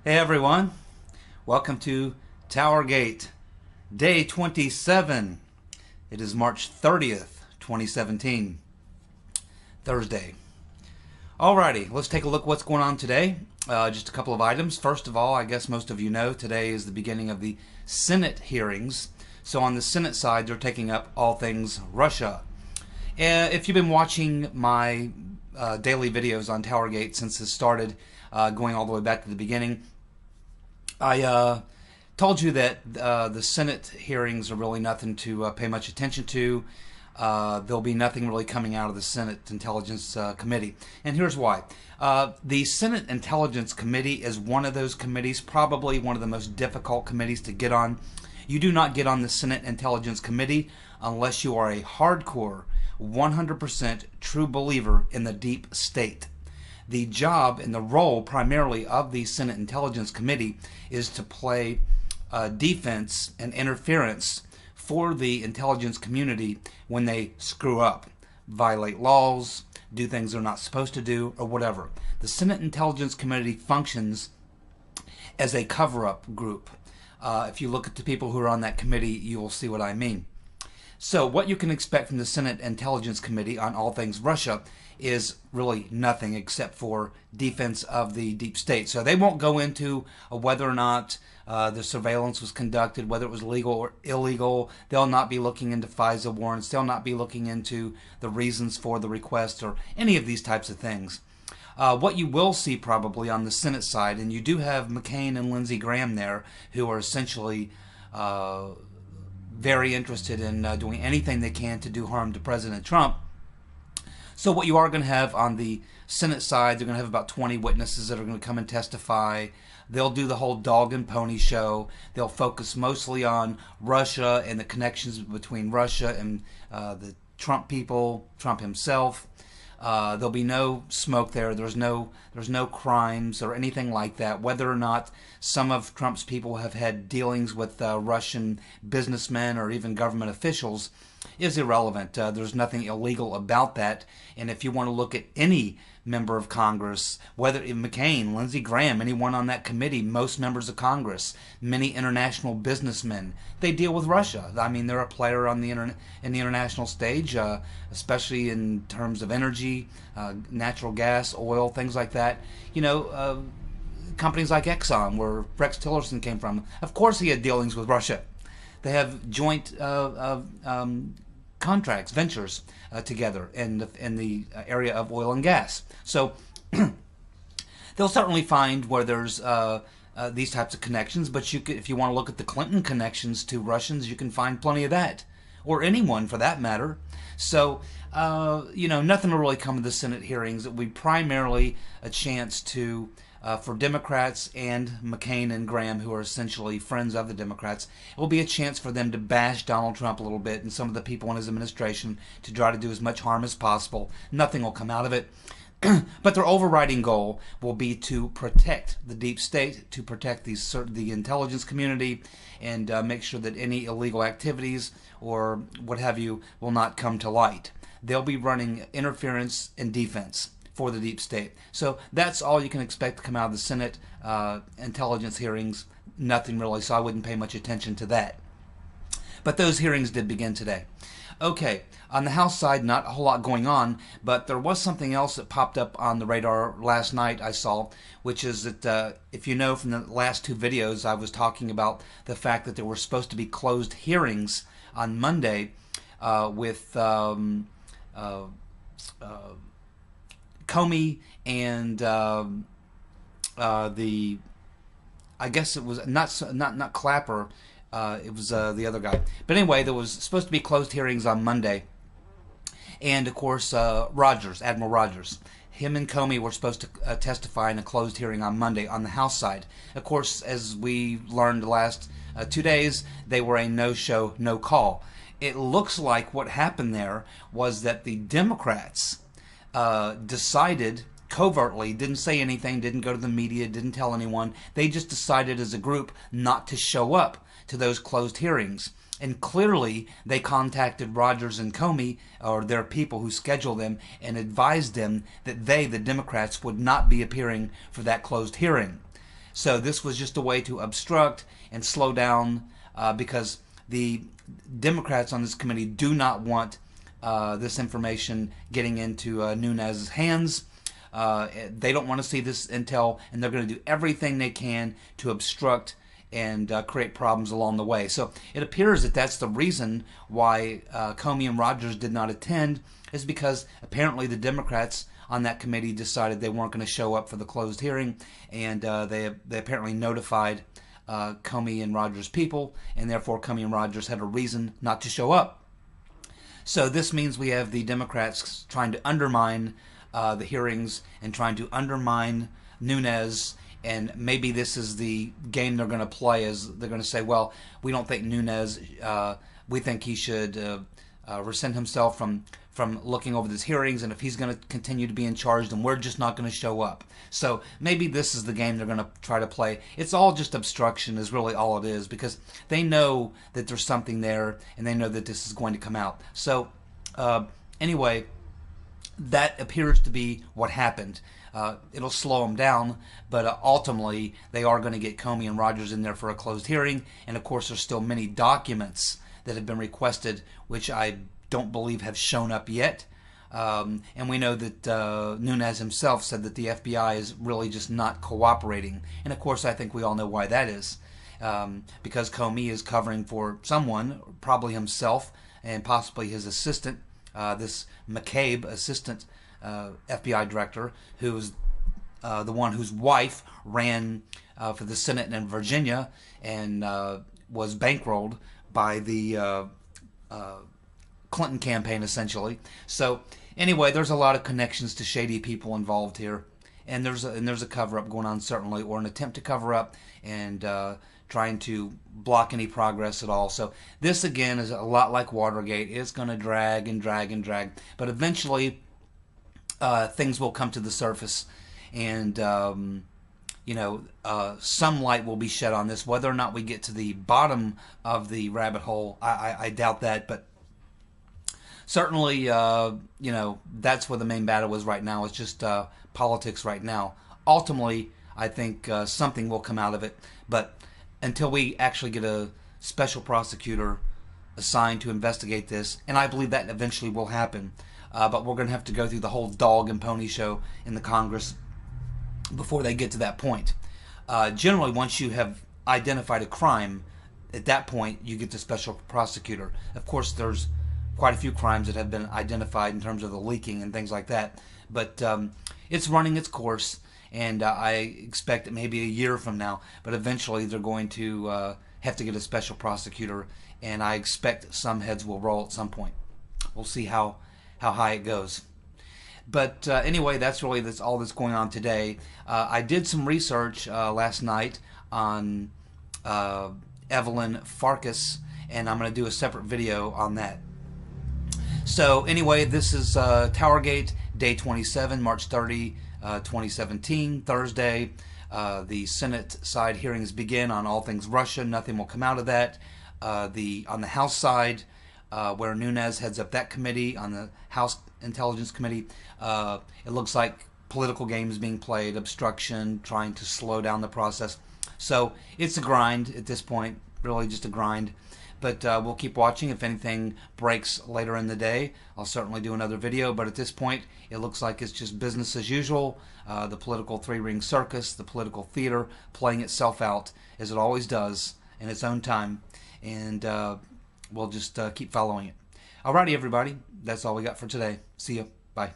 Hey everyone, welcome to TowerGate, day 27. It is March 30th, 2017, Thursday. Alrighty, let's take a look at what's going on today. Just a couple of items. First of all, I guess most of you know today is the beginning of the Senate hearings. So on the Senate side, they're taking up all things Russia. If you've been watching my daily videos on TowerGate since it started, going all the way back to the beginning, I told you that the Senate hearings are really nothing to pay much attention to. There'll be nothing really coming out of the Senate Intelligence Committee. And here's why. The Senate Intelligence Committee is one of those committees, probably one of the most difficult committees to get on. You do not get on the Senate Intelligence Committee unless you are a hardcore, 100% true believer in the deep state. The job and the role primarily of the Senate Intelligence Committee is to play defense and interference for the intelligence community when they screw up, violate laws, do things they're not supposed to do, or whatever. The Senate Intelligence Committee functions as a cover-up group. If you look at the people who are on that committee, you will see what I mean. So what you can expect from the Senate Intelligence Committee on all things Russia is really nothing except for defense of the deep state. So they won't go into whether or not the surveillance was conducted, whether it was legal or illegal. They'll not be looking into FISA warrants. They'll not be looking into the reasons for the request or any of these types of things. What you will see probably on the Senate side, and you do have McCain and Lindsey Graham there, who are essentially very interested in doing anything they can to do harm to President Trump. So what you are going to have on the Senate side, they're going to have about 20 witnesses that are going to come and testify. They'll do the whole dog and pony show. They'll focus mostly on Russia and the connections between Russia and the Trump people, Trump himself. There'll be no smoke there. There's no crimes or anything like that. Whether or not some of Trump's people have had dealings with Russian businessmen or even government officials is irrelevant. There's nothing illegal about that. And if you want to look at any member of Congress, whether McCain, Lindsey Graham, anyone on that committee, most members of Congress, many international businessmen, they deal with Russia. I mean, they're a player on the in the international stage, especially in terms of energy, natural gas, oil, things like that. You know, companies like Exxon, where Rex Tillerson came from, of course he had dealings with Russia. They have joint contracts, ventures together in the area of oil and gas. So they'll certainly find where there's these types of connections, but you could, if you want to look at the Clinton connections to Russians, you can find plenty of that, or anyone for that matter. So you know, nothing will really come to the Senate hearings. It will be primarily a chance to for Democrats and McCain and Graham, who are essentially friends of the Democrats, it will be a chance for them to bash Donald Trump a little bit and some of the people in his administration to try to do as much harm as possible. Nothing will come out of it. But their overriding goal will be to protect the deep state, to protect the intelligence community, and make sure that any illegal activities or what have you will not come to light. They'll be running interference and defense for the deep state. So that's all you can expect to come out of the Senate intelligence hearings. Nothing really, so I wouldn't pay much attention to that. But those hearings did begin today. Okay, on the House side, not a whole lot going on, but there was something else that popped up on the radar last night I saw, which is that if you know from the last two videos, I was talking about the fact that there were supposed to be closed hearings on Monday with Comey and the, I guess it was not Clapper, it was the other guy. But anyway, there was supposed to be closed hearings on Monday, and of course Rogers, Admiral Rogers, him and Comey were supposed to testify in a closed hearing on Monday on the House side. Of course, as we learned the last 2 days, they were a no-show, no-call. It looks like what happened there was that the Democrats decided covertly, didn't say anything, didn't go to the media, didn't tell anyone. They just decided as a group not to show up to those closed hearings. And clearly they contacted Rogers and Comey, or their people who schedule them, and advised them that they, the Democrats, would not be appearing for that closed hearing. So this was just a way to obstruct and slow down because the Democrats on this committee do not want this information getting into Nunes's hands. They don't want to see this intel, and they're going to do everything they can to obstruct and create problems along the way. So it appears that that's the reason why Comey and Rogers did not attend, is because apparently the Democrats on that committee decided they weren't going to show up for the closed hearing, and they apparently notified Comey and Rogers' people, and therefore Comey and Rogers had a reason not to show up. So this means we have the Democrats trying to undermine the hearings and trying to undermine Nunes, and maybe this is the game they're going to play, is they're going to say, well, we don't think Nunes, we think he should rescind himself from looking over these hearings, and if he's going to continue to be in charge, then we're just not going to show up. So maybe this is the game they're going to try to play. It's all just obstruction is really all it is, because they know that there's something there, and they know that this is going to come out. So anyway, that appears to be what happened. It'll slow them down, but ultimately they are going to get Comey and Rogers in there for a closed hearing, and of course there's still many documents that have been requested, which I don't believe have shown up yet. And we know that Nunes himself said that the FBI is really just not cooperating. And of course I think we all know why that is. Because Comey is covering for someone, probably himself and possibly his assistant, this McCabe, assistant FBI director, who's the one whose wife ran for the Senate in Virginia and was bankrolled by the Clinton campaign, essentially. So anyway, there's a lot of connections to shady people involved here, and there's a cover-up going on, certainly, or an attempt to cover up and trying to block any progress at all. So this again is a lot like Watergate. It's going to drag and drag and drag, but eventually things will come to the surface, and some light will be shed on this. Whether or not we get to the bottom of the rabbit hole, I doubt that, but certainly, that's where the main battle is right now. It's just politics right now. Ultimately, I think something will come out of it, but until we actually get a special prosecutor assigned to investigate this, and I believe that eventually will happen, but we're going to have to go through the whole dog and pony show in the Congress before they get to that point. Generally, once you have identified a crime, at that point, you get the special prosecutor. Of course, there's quite a few crimes that have been identified in terms of the leaking and things like that, but it's running its course, and I expect it maybe a year from now, but eventually they're going to have to get a special prosecutor, and I expect some heads will roll at some point. We'll see how high it goes. But anyway, that's all that's going on today. I did some research last night on Evelyn Farkas, and I'm going to do a separate video on that. So anyway, this is TowerGate, day 27, March 30, 2017, Thursday. The Senate side hearings begin on all things Russia. Nothing will come out of that. On the House side, where Nunes heads up that committee, on the House Intelligence Committee, it looks like political games being played, obstruction, trying to slow down the process. So it's a grind at this point, really just a grind. But we'll keep watching. If anything breaks later in the day, I'll certainly do another video. But at this point, it looks like it's just business as usual. The political three-ring circus, the political theater, playing itself out, as it always does, in its own time. And we'll just keep following it. Alrighty, everybody. That's all we got for today. See ya. Bye.